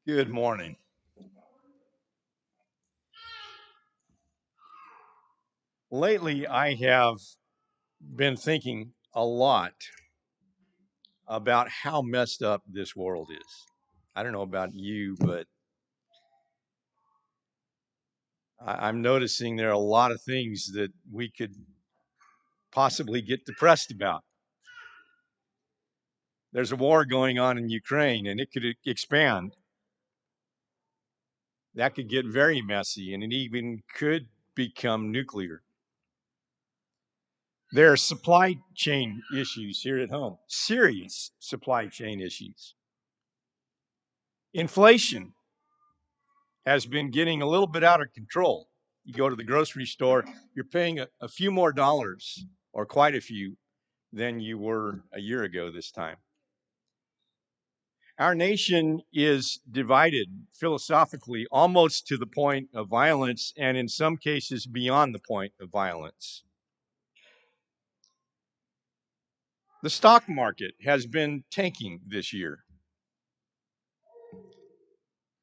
Good morning. Lately, I have been thinking a lot about how messed up this world is. I don't know about you, but I'm noticing there are a lot of things that we could possibly get depressed about. There's a war going on in Ukraine, and it could expand. That could get very messy, and it even could become nuclear. There are supply chain issues here at home, serious supply chain issues. Inflation has been getting a little bit out of control. You go to the grocery store, you're paying a few more dollars, or quite a few, than you were a year ago this time. Our nation is divided philosophically almost to the point of violence, and in some cases beyond the point of violence. The stock market has been tanking this year.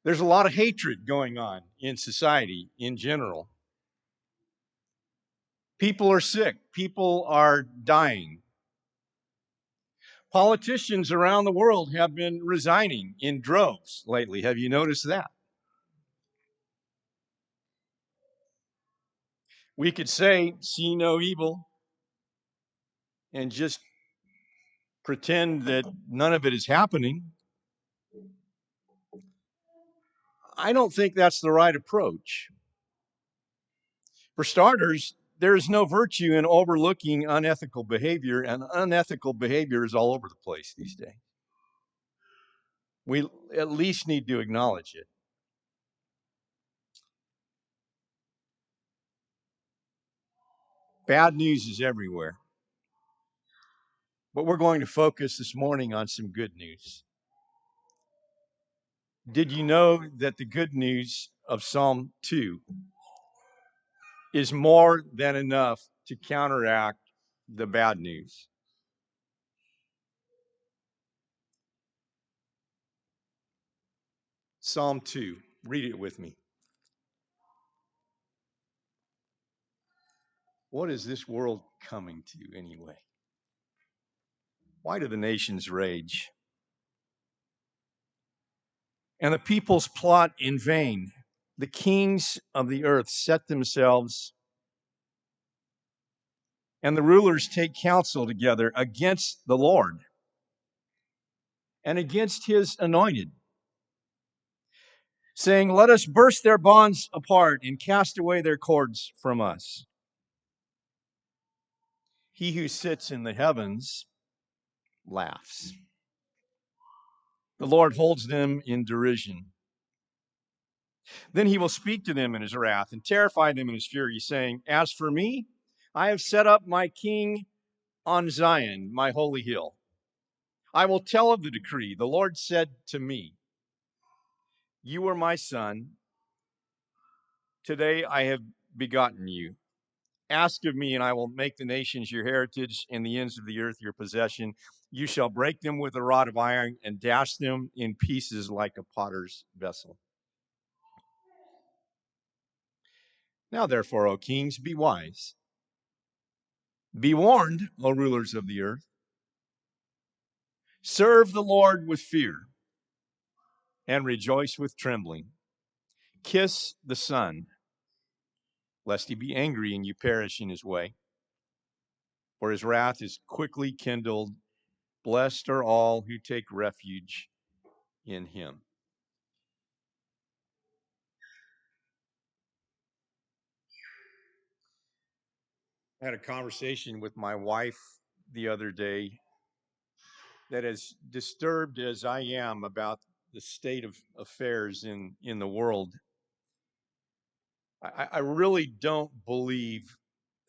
There's a lot of hatred going on in society in general. People are sick. People are dying. Politicians around the world have been resigning in droves lately. Have you noticed that? We could say, see no evil, and just pretend that none of it is happening. I don't think that's the right approach. For starters, there is no virtue in overlooking unethical behavior, and unethical behavior is all over the place these days. We at least need to acknowledge it. Bad news is everywhere. But we're going to focus this morning on some good news. Did you know that the good news of Psalm 2 is more than enough to counteract the bad news? Psalm 2, read it with me. What is this world coming to anyway? Why do the nations rage and the peoples plot in vain? The kings of the earth set themselves, and the rulers take counsel together against the Lord and against his anointed, saying, let us burst their bonds apart and cast away their cords from us. He who sits in the heavens laughs. The Lord holds them in derision. Then he will speak to them in his wrath and terrify them in his fury, saying, as for me, I have set up my king on Zion, my holy hill. I will tell of the decree. The Lord said to me, you are my son. Today I have begotten you. Ask of me, and I will make the nations your heritage and the ends of the earth your possession. You shall break them with a rod of iron and dash them in pieces like a potter's vessel. Now, therefore, O kings, be wise. Be warned, O rulers of the earth. Serve the Lord with fear and rejoice with trembling. Kiss the Son, lest he be angry and you perish in his way. For his wrath is quickly kindled. Blessed are all who take refuge in him. I had a conversation with my wife the other day that, as disturbed as I am about the state of affairs in the world, I really don't believe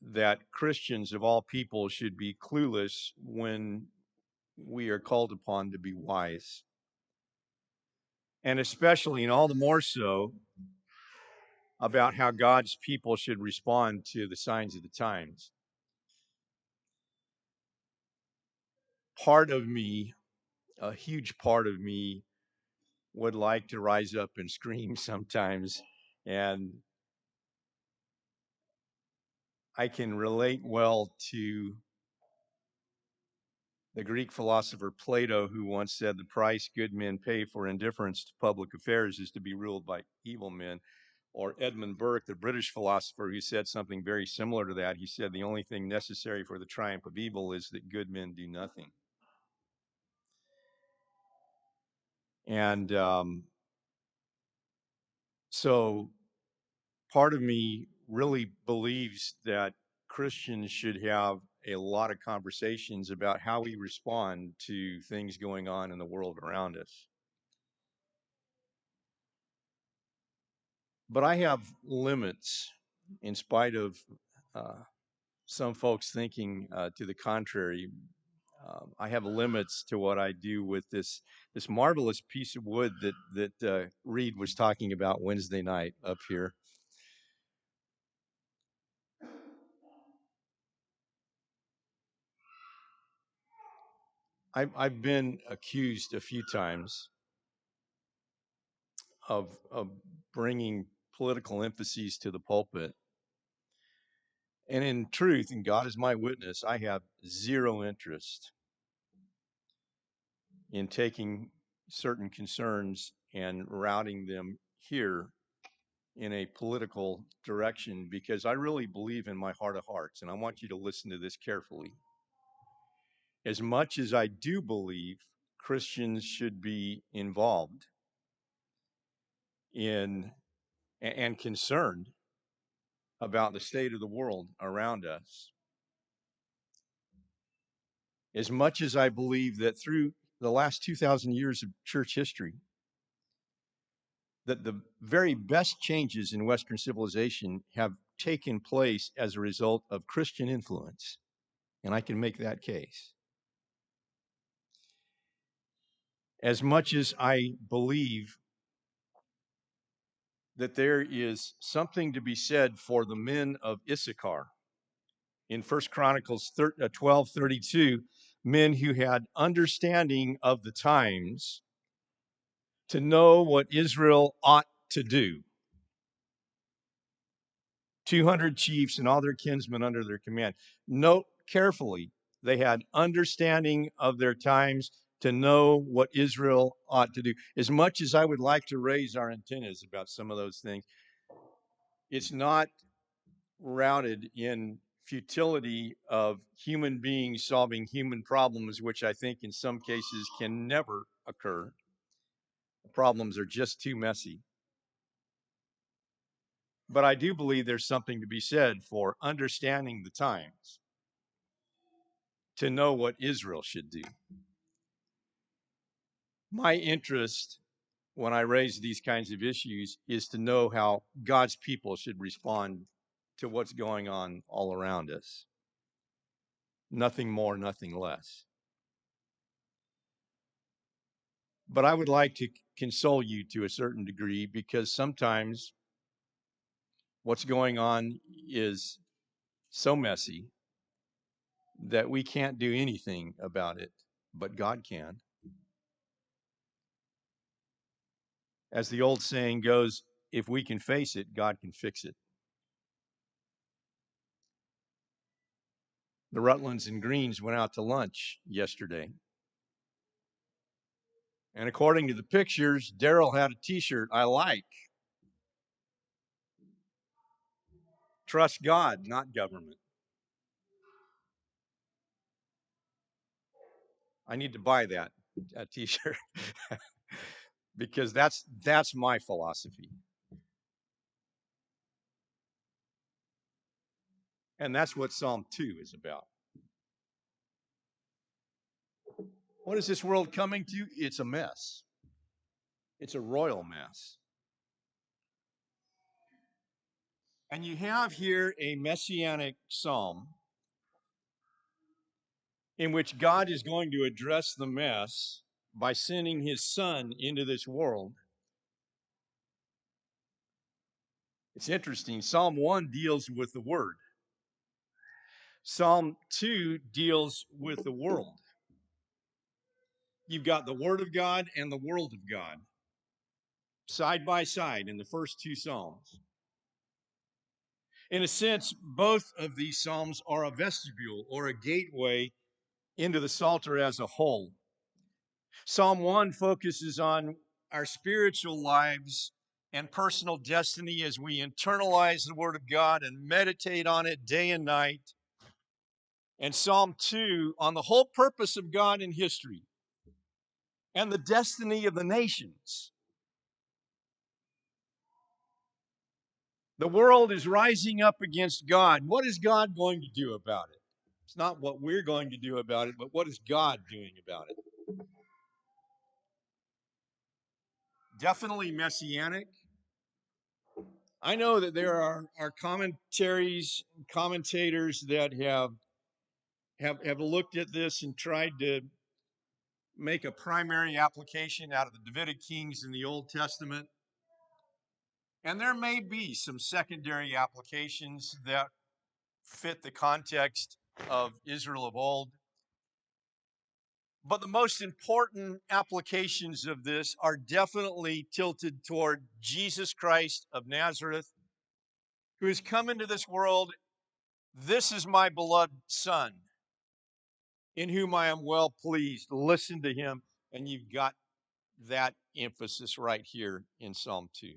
that Christians of all people should be clueless when we are called upon to be wise. And especially, and all the more so, about how God's people should respond to the signs of the times. Part of me, a huge part of me, would like to rise up and scream sometimes. And I can relate well to the Greek philosopher Plato, who once said the price good men pay for indifference to public affairs is to be ruled by evil men. Or Edmund Burke, the British philosopher, who said something very similar to that. He said the only thing necessary for the triumph of evil is that good men do nothing. And so part of me really believes that Christians should have a lot of conversations about how we respond to things going on in the world around us. But I have limits, in spite of some folks thinking to the contrary. I have limits to what I do with this marvelous piece of wood that Reed was talking about Wednesday night up here. I've been accused a few times of bringing political emphases to the pulpit. And in truth, and God is my witness, I have zero interest in taking certain concerns and routing them here in a political direction, because I really believe in my heart of hearts, and I want you to listen to this carefully. As much as I do believe Christians should be involved in and concerned about the state of the world around us, as much as I believe that through the last 2,000 years of church history, that the very best changes in Western civilization have taken place as a result of Christian influence, and I can make that case. As much as I believe that there is something to be said for the men of Issachar, in 1 Chronicles 12:32, men who had understanding of the times to know what Israel ought to do. 200 chiefs and all their kinsmen under their command. Note carefully, they had understanding of their times to know what Israel ought to do. As much as I would like to raise our antennas about some of those things, it's not routed in futility of human beings solving human problems, which I think in some cases can never occur. The problems are just too messy. But I do believe there's something to be said for understanding the times to know what Israel should do. My interest when I raise these kinds of issues is to know how God's people should respond to what's going on all around us. Nothing more, nothing less. But I would like to console you to a certain degree, because sometimes what's going on is so messy that we can't do anything about it, but God can. As the old saying goes, if we can face it, God can fix it. The Rutlands and Greens went out to lunch yesterday. And according to the pictures, Daryl had a t-shirt I like. Trust God, not government. I need to buy that t-shirt because that's my philosophy. And that's what Psalm 2 is about. What is this world coming to? It's a mess. It's a royal mess. And you have here a Messianic Psalm in which God is going to address the mess by sending his son into this world. It's interesting. Psalm 1 deals with the word. Psalm 2 deals with the world. You've got the word of God and the world of God. side by side in the first two Psalms. In a sense, both of these Psalms are a vestibule or a gateway into the Psalter as a whole. Psalm 1 focuses on our spiritual lives and personal destiny as we internalize the Word of God and meditate on it day and night. And Psalm 2 on the whole purpose of God in history and the destiny of the nations. The world is rising up against God. What is God going to do about it? It's not what we're going to do about it, but what is God doing about it? Definitely messianic. I know that there are commentators that have looked at this and tried to make a primary application out of the Davidic kings in the Old Testament. And there may be some secondary applications that fit the context of Israel of old. But the most important applications of this are definitely tilted toward Jesus Christ of Nazareth, who has come into this world. This is my beloved Son, in whom I am well pleased. Listen to him, and you've got that emphasis right here in Psalm 2.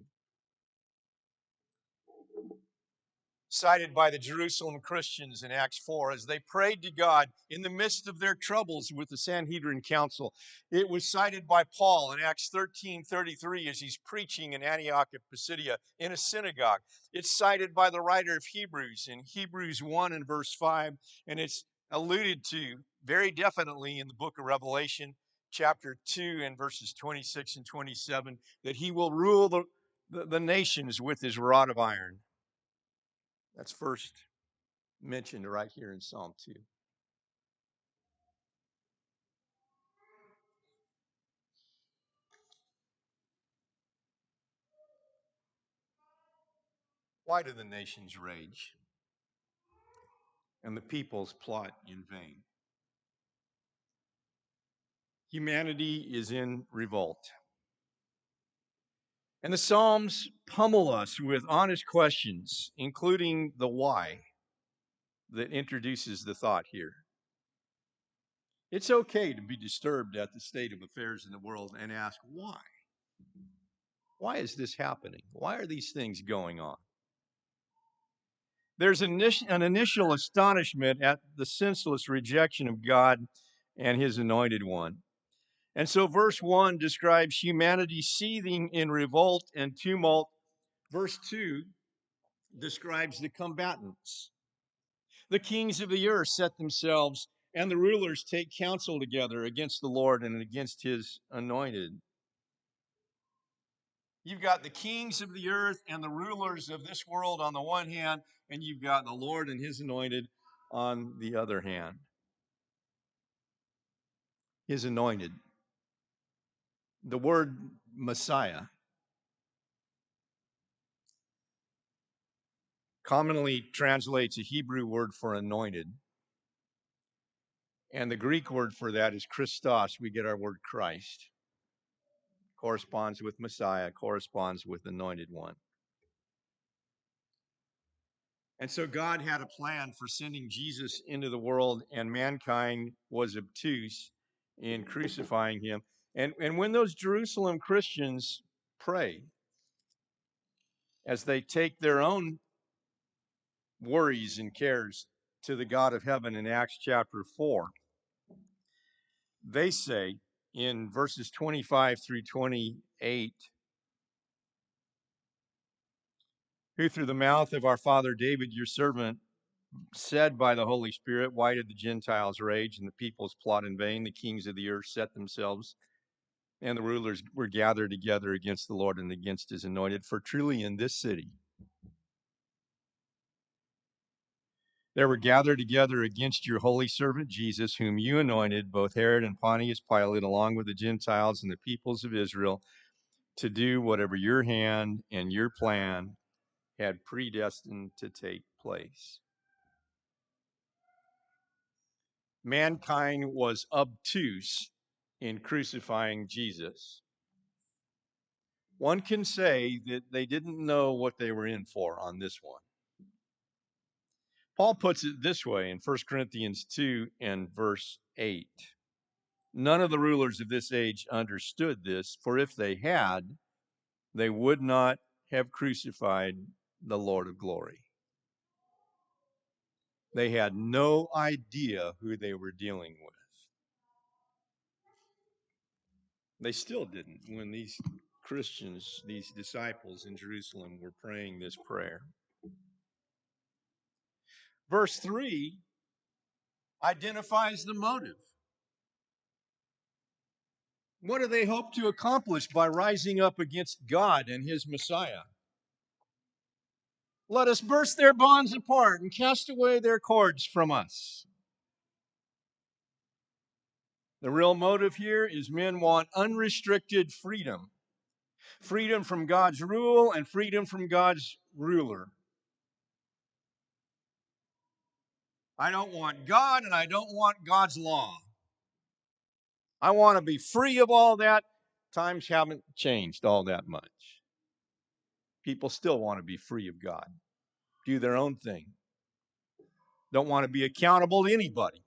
Cited by the Jerusalem Christians in Acts 4 as they prayed to God in the midst of their troubles with the Sanhedrin Council. It was cited by Paul in Acts 13:33 as he's preaching in Antioch of Pisidia in a synagogue. It's cited by the writer of Hebrews in Hebrews 1 and verse 5, and it's alluded to very definitely in the book of Revelation, chapter 2 and verses 26 and 27, that he will rule the nations with his rod of iron. That's first mentioned right here in Psalm 2. Why do the nations rage and the peoples plot in vain? Humanity is in revolt. And the Psalms pummel us with honest questions, including the why that introduces the thought here. It's okay to be disturbed at the state of affairs in the world and ask why. Why is this happening? Why are these things going on? There's an initial astonishment at the senseless rejection of God and his anointed one. And so verse 1 describes humanity seething in revolt and tumult. Verse 2 describes the combatants. The kings of the earth set themselves, and the rulers take counsel together against the Lord and against his anointed. You've got the kings of the earth and the rulers of this world on the one hand, and you've got the Lord and his anointed on the other hand. His anointed. The word Messiah commonly translates a Hebrew word for anointed. And the Greek word for that is Christos. We get our word Christ. Corresponds with Messiah, corresponds with anointed one. And so God had a plan for sending Jesus into the world, and mankind was obtuse in crucifying him. And when those Jerusalem Christians pray, as they take their own worries and cares to the God of heaven in Acts chapter 4, they say in verses 25 through 28, who through the mouth of our father David, your servant, said by the Holy Spirit, why did the Gentiles rage and the peoples plot in vain? The kings of the earth set themselves, and the rulers were gathered together against the Lord and against his anointed. For truly in this city there were gathered together against your holy servant Jesus, whom you anointed, both Herod and Pontius Pilate, along with the Gentiles and the peoples of Israel, to do whatever your hand and your plan had predestined to take place. Mankind was obtuse in crucifying Jesus. One can say that they didn't know what they were in for on this one. Paul puts it this way in 1 Corinthians 2 and verse 8. None of the rulers of this age understood this, for if they had, they would not have crucified the Lord of glory. They had no idea who they were dealing with. They still didn't when these Christians, these disciples in Jerusalem were praying this prayer. Verse 3 identifies the motive. What do they hope to accomplish by rising up against God and his Messiah? Let us burst their bonds apart and cast away their cords from us. The real motive here is men want unrestricted freedom. Freedom from God's rule and freedom from God's ruler. I don't want God and I don't want God's law. I want to be free of all that. Times haven't changed all that much. People still want to be free of God, do their own thing. Don't want to be accountable to anybody.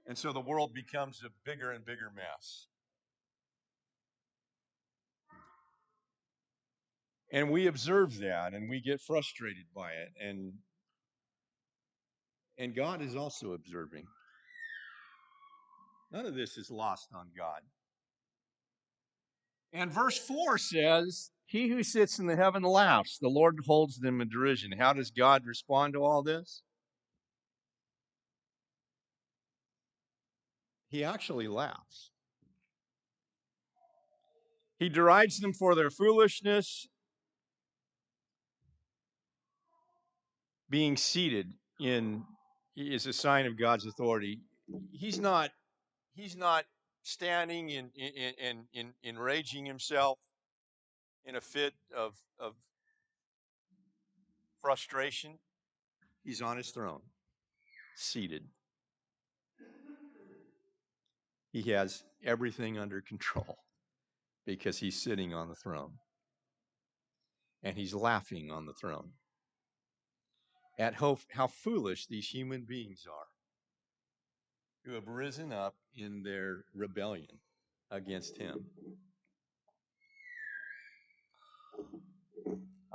And so the world becomes a bigger and bigger mess. And we observe that and we get frustrated by it. And God is also observing. None of this is lost on God. And verse 4 says, he who sits in the heaven laughs. The Lord holds them in derision. How does God respond to all this? He actually laughs. He derides them for their foolishness. Being seated is a sign of God's authority. He's not standing and enraging himself in a fit of frustration. He's on his throne, seated. He has everything under control because he's sitting on the throne. And he's laughing on the throne at how foolish these human beings are who have risen up in their rebellion against him.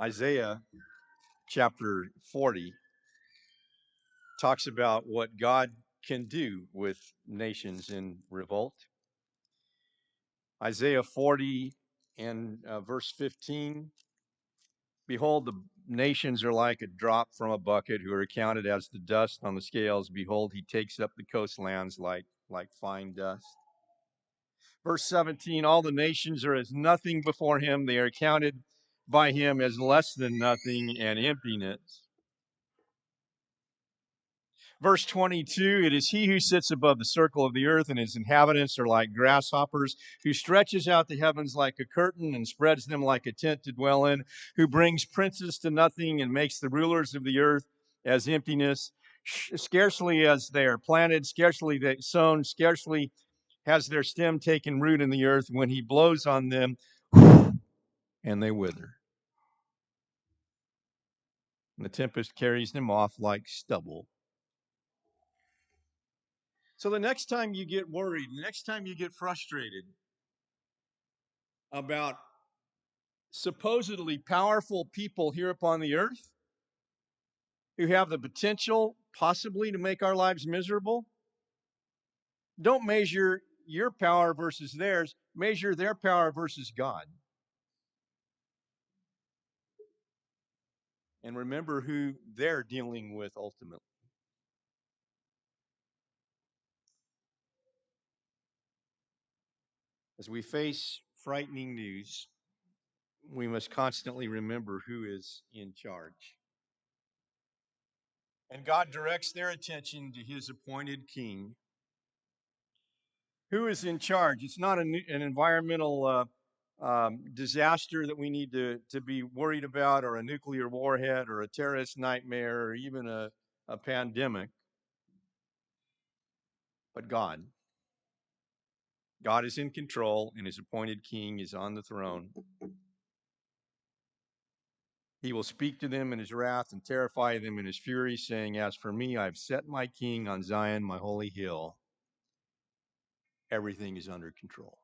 Isaiah chapter 40 talks about what God can do with nations in revolt. Isaiah 40 and verse 15, behold, the nations are like a drop from a bucket, who are counted as the dust on the scales. Behold, he takes up the coastlands like fine dust. Verse 17, all the nations are as nothing before him. They are counted by him as less than nothing and emptiness. Verse 22, it is he who sits above the circle of the earth, and his inhabitants are like grasshoppers, who stretches out the heavens like a curtain and spreads them like a tent to dwell in, who brings princes to nothing and makes the rulers of the earth as emptiness, scarcely as they are planted, scarcely they sown, scarcely has their stem taken root in the earth. When he blows on them, and they wither. And the tempest carries them off like stubble. So the next time you get worried, the next time you get frustrated about supposedly powerful people here upon the earth who have the potential possibly to make our lives miserable, don't measure your power versus theirs. Measure their power versus God. And remember who they're dealing with ultimately. As we face frightening news, we must constantly remember who is in charge. And God directs their attention to his appointed king. Who is in charge? It's not an environmental disaster that we need to be worried about, or a nuclear warhead, or a terrorist nightmare, or even a pandemic, but God. God is in control, and his appointed king is on the throne. He will speak to them in his wrath and terrify them in his fury, saying, "As for me, I have set my king on Zion, my holy hill." Everything is under control.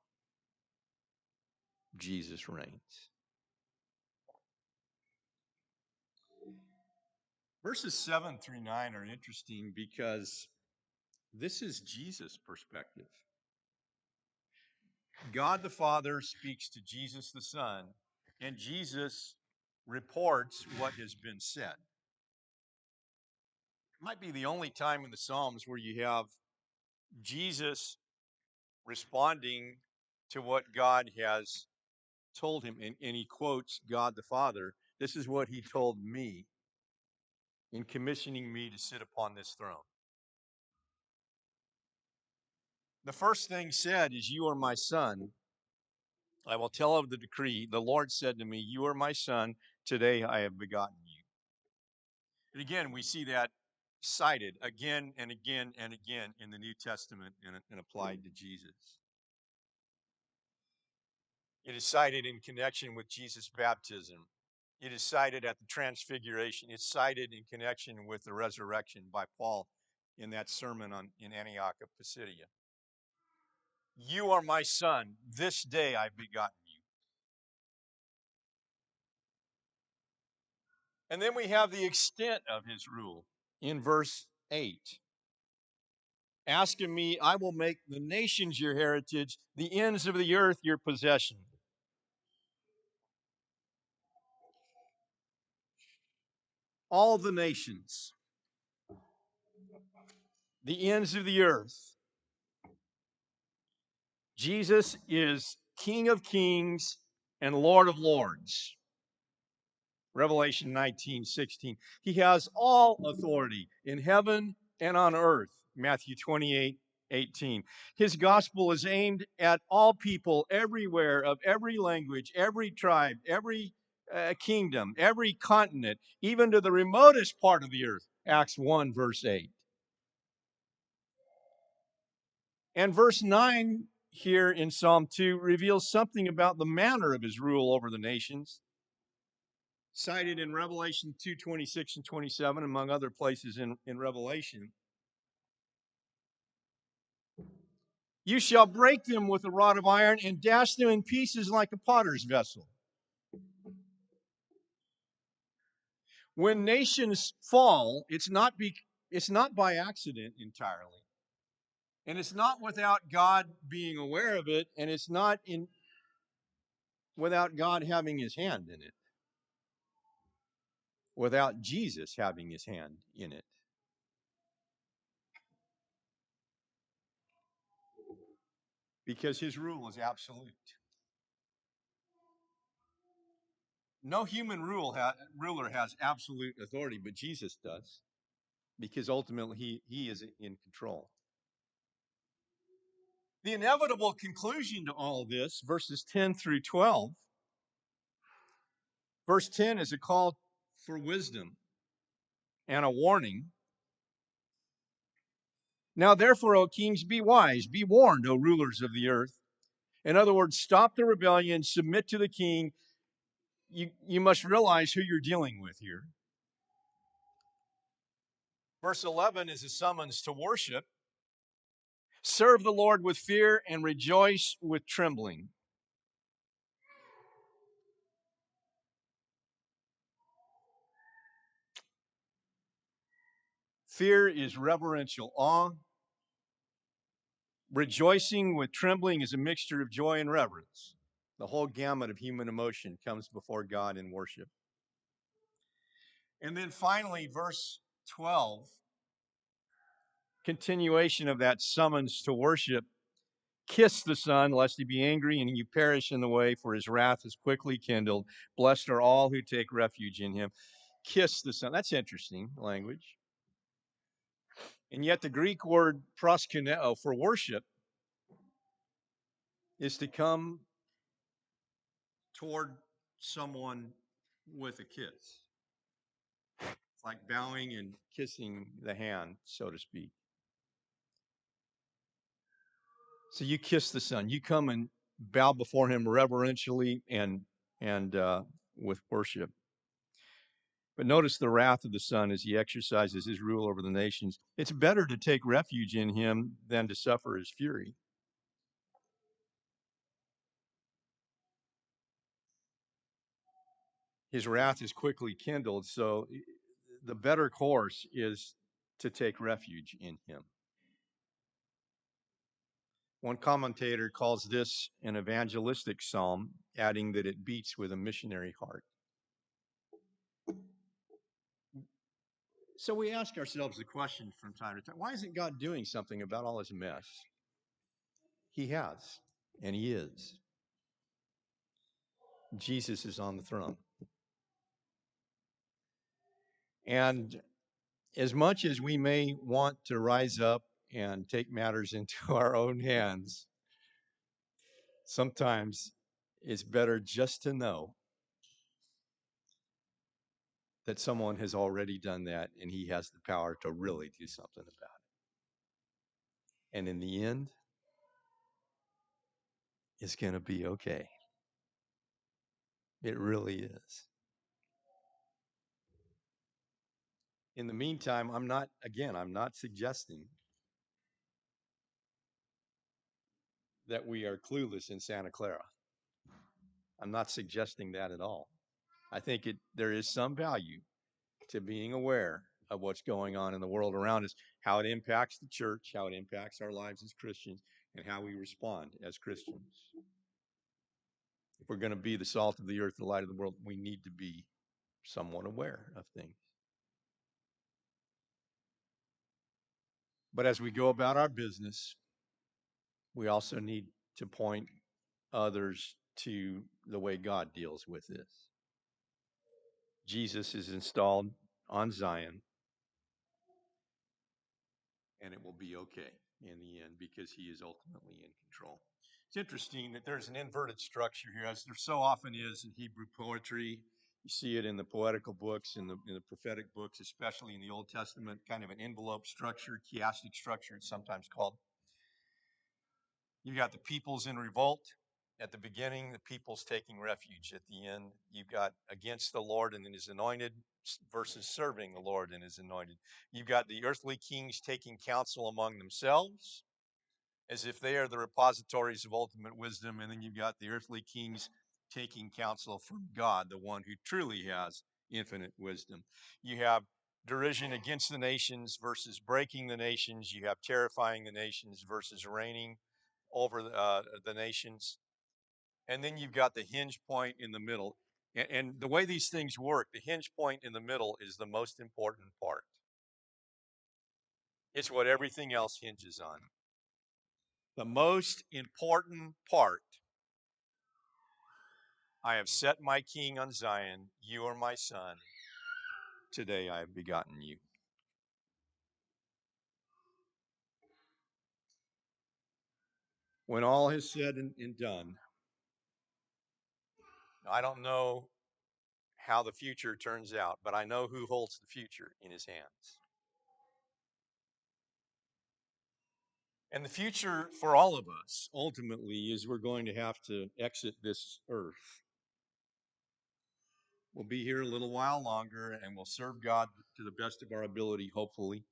Jesus reigns. Verses 7 through 9 are interesting because this is Jesus' perspective. God the Father speaks to Jesus the Son, and Jesus reports what has been said. It might be the only time in the Psalms where you have Jesus responding to what God has told him, and he quotes God the Father. This is what he told me in commissioning me to sit upon this throne. The first thing said is, "You are my son. I will tell of the decree. The Lord said to me, you are my son. Today I have begotten you." And again, we see that cited again and again and again in the New Testament and applied to Jesus. It is cited in connection with Jesus' baptism. It is cited at the transfiguration. It's cited in connection with the resurrection by Paul in that sermon in Antioch of Pisidia. You are my son. This day I've begotten you. And then we have the extent of his rule in verse 8. Ask of me, I will make the nations your heritage, the ends of the earth your possession. All the nations, the ends of the earth. Jesus is King of kings and Lord of lords. Revelation 19:16. He has all authority in heaven and on earth. Matthew 28:18. His gospel is aimed at all people everywhere, of every language, every tribe, every kingdom, every continent, even to the remotest part of the earth. Acts 1, verse 8. And verse 9 here in Psalm 2 reveals something about the manner of his rule over the nations, cited in Revelation 2:26 and 27, among other places in Revelation. You shall break them with a rod of iron and dash them in pieces like a potter's vessel. When nations fall, it's not by accident entirely. And it's not without God being aware of it, and it's not without God having his hand in it, without Jesus having his hand in it. Because his rule is absolute. No human ruler has absolute authority, but Jesus does, because ultimately he is in control. The inevitable conclusion to all this, verses 10 through 12, verse 10 is a call for wisdom and a warning. Now, therefore, O kings, be wise, be warned, O rulers of the earth. In other words, stop the rebellion, submit to the king. You must realize who you're dealing with here. Verse 11 is a summons to worship. Serve the Lord with fear and rejoice with trembling. Fear is reverential awe. Rejoicing with trembling is a mixture of joy and reverence. The whole gamut of human emotion comes before God in worship. And then finally, verse 12, continuation of that summons to worship. Kiss the Son, lest he be angry and you perish in the way, for his wrath is quickly kindled. Blessed are all who take refuge in him. Kiss the Son. That's interesting language. And yet the Greek word proskuneo for worship is to come toward someone with a kiss. It's like bowing and kissing the hand, so to speak. So you kiss the Son. You come and bow before him reverentially and with worship. But notice the wrath of the Son as he exercises his rule over the nations. It's better to take refuge in him than to suffer his fury. His wrath is quickly kindled, so the better course is to take refuge in him. One commentator calls this an evangelistic psalm, adding that it beats with a missionary heart. So we ask ourselves the question from time to time, why isn't God doing something about all this mess? He has, and he is. Jesus is on the throne. And as much as we may want to rise up and take matters into our own hands, sometimes it's better just to know that someone has already done that and he has the power to really do something about it. And in the end, it's going to be okay. It really is. In the meantime, I'm not suggesting that we are clueless in Santa Clara. I'm not suggesting that at all. I think there is some value to being aware of what's going on in the world around us, how it impacts the church, how it impacts our lives as Christians, and how we respond as Christians. If we're going to be the salt of the earth, the light of the world, we need to be somewhat aware of things. But as we go about our business, we also need to point others to the way God deals with this. Jesus is installed on Zion, and it will be okay in the end because he is ultimately in control. It's interesting that there's an inverted structure here, as there so often is in Hebrew poetry. You see it in the poetical books, in the prophetic books, especially in the Old Testament, kind of an envelope structure, chiastic structure, it's sometimes called. You've got the peoples in revolt. At the beginning, the people's taking refuge. At the end, you've got against the Lord and his anointed versus serving the Lord and his anointed. You've got the earthly kings taking counsel among themselves as if they are the repositories of ultimate wisdom. And then you've got the earthly kings taking counsel from God, the one who truly has infinite wisdom. You have derision against the nations versus breaking the nations. You have terrifying the nations versus reigning over the nations. And then you've got the hinge point in the middle. And the way these things work, the hinge point in the middle is the most important part. It's what everything else hinges on. The most important part. I have set my king on Zion. You are my son. Today I have begotten you. When all is said and done, I don't know how the future turns out, but I know who holds the future in his hands. And the future for all of us, ultimately, is we're going to have to exit this earth. We'll be here a little while longer, and we'll serve God to the best of our ability, hopefully.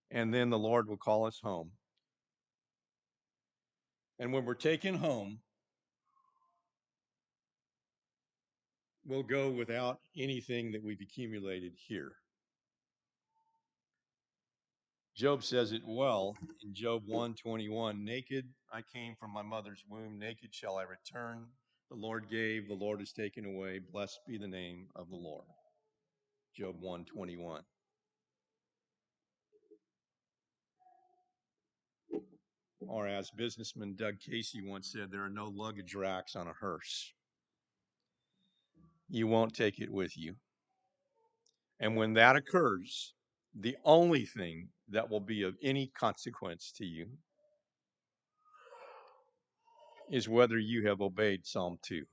And then the Lord will call us home. And when we're taken home, we'll go without anything that we've accumulated here. Job says it well in Job 1:21. Naked I came from my mother's womb, naked shall I return. The Lord gave, the Lord has taken away. Blessed be the name of the Lord. Job 1:21. Or as businessman Doug Casey once said, there are no luggage racks on a hearse. You won't take it with you. And when that occurs, the only thing that will be of any consequence to you is whether you have obeyed Psalm 2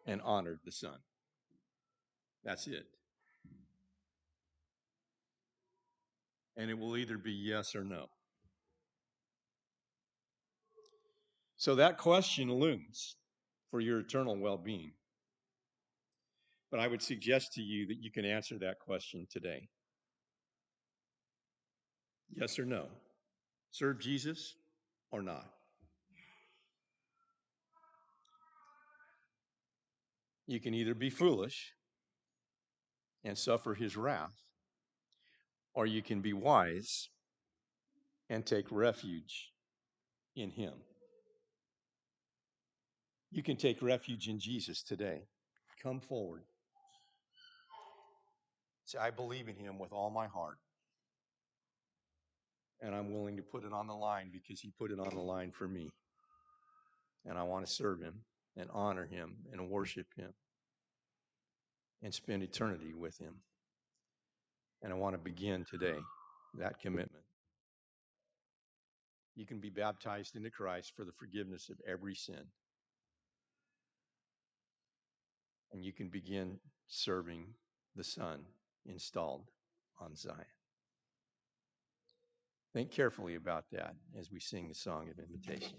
and honored the Son. That's it. And it will either be yes or no. So that question looms for your eternal well-being. But I would suggest to you that you can answer that question today. Yes or no? Serve Jesus or not? You can either be foolish and suffer his wrath, or you can be wise and take refuge in him. You can take refuge in Jesus today. Come forward. Say, I believe in him with all my heart. And I'm willing to put it on the line because he put it on the line for me. And I want to serve him and honor him and worship him and spend eternity with him. And I want to begin today that commitment. You can be baptized into Christ for the forgiveness of every sin. And you can begin serving the Son installed on Zion. Think carefully about that as we sing the song of invitation.